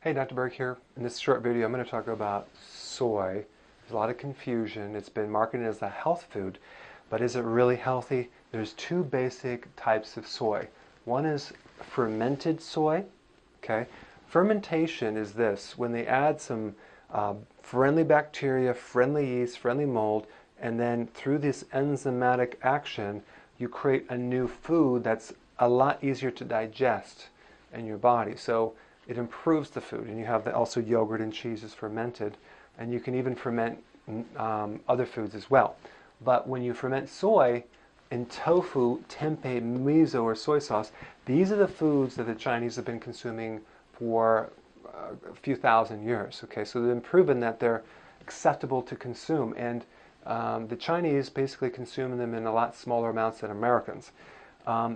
Hey, Dr. Berg here. In this short video, I'm going to talk about soy. There's a lot of confusion. It's been marketed as a health food, but is it really healthy? There's two basic types of soy. One is fermented soy. Okay, fermentation is this: when they add some friendly bacteria, friendly yeast, friendly mold, and then through this enzymatic action, you create a new food that's a lot easier to digest in your body. So it improves the food, and you have also yogurt and cheese is fermented, and you can even ferment other foods as well. But when you ferment soy in tofu, tempeh, miso, or soy sauce, these are the foods that the Chinese have been consuming for a few thousand years. Okay, so they've proven that they're acceptable to consume, and the Chinese basically consume them in a lot smaller amounts than Americans.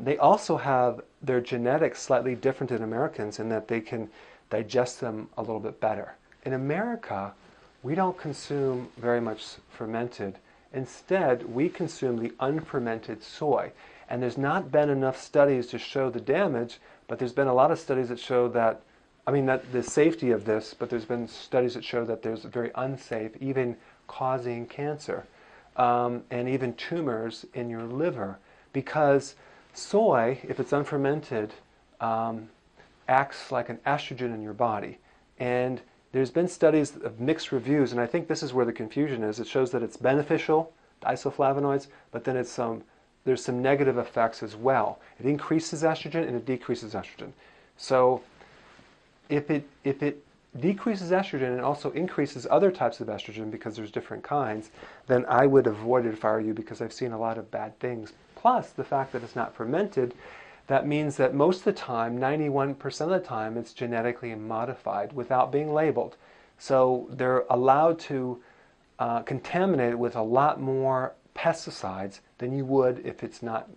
They also have their genetics slightly different than Americans in that they can digest them a little bit better. In America, we don't consume very much fermented. Instead, we consume the unfermented soy. And there's not been enough studies to show the damage, but there's been a lot of studies that show that, that the safety of this, but there's been studies that show that there's very unsafe, even causing cancer, and even tumors in your liver, because soy, if it's unfermented, acts like an estrogen in your body. And there's been studies of mixed reviews, and I think this is where the confusion is. It shows that it's beneficial, the isoflavonoids, but then there's some negative effects as well. It increases estrogen and it decreases estrogen. So if it decreases estrogen and also increases other types of estrogen because there's different kinds, then I would avoid it if I were you, because I've seen a lot of bad things. Plus the fact that it's not fermented, that means that most of the time, 91% of the time, it's genetically modified without being labeled. So they're allowed to contaminate it with a lot more pesticides than you would if it's not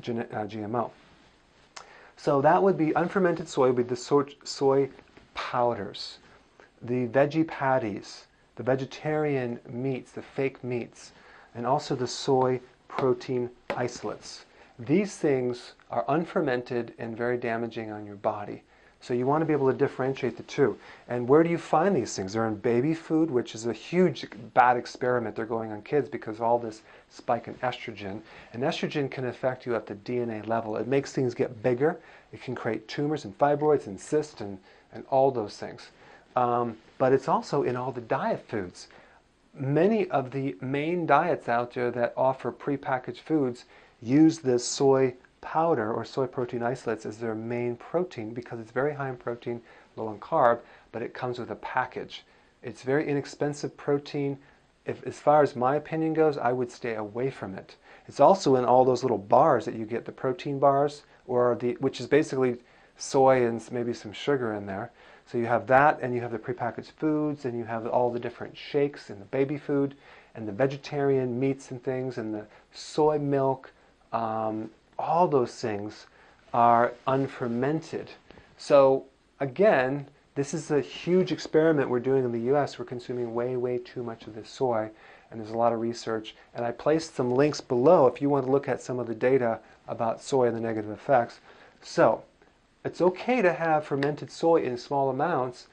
GMO. So that would be unfermented soy, would be the soy powders, the veggie patties, the vegetarian meats, the fake meats, and also the soy protein isolates. These things are unfermented and very damaging on your body. So you want to be able to differentiate the two. And where do you find these things? They're in baby food, which is a huge bad experiment they're going on kids because of all this spike in estrogen. And estrogen can affect you at the DNA level. It makes things get bigger. It can create tumors and fibroids and cysts and all those things. But it's also in all the diet foods. Many of the main diets out there that offer prepackaged foods use this soy powder or soy protein isolates as their main protein because it's very high in protein, low in carb, but it comes with a package. It's very inexpensive protein. As far as my opinion goes, I would stay away from it. It's also in all those little bars that you get, the protein bars, which is basically soy and maybe some sugar in there. So you have that, and you have the prepackaged foods, and you have all the different shakes and the baby food, and the vegetarian meats and things, and the soy milk. All those things are unfermented. So again, this is a huge experiment we're doing in the US. We're consuming way, way too much of this soy, and there's a lot of research. And I placed some links below if you want to look at some of the data about soy and the negative effects. So it's okay to have fermented soy in small amounts,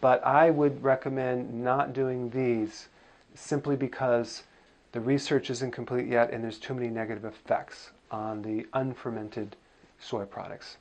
but I would recommend not doing these simply because the research isn't complete yet and there's too many negative effects on the unfermented soy products.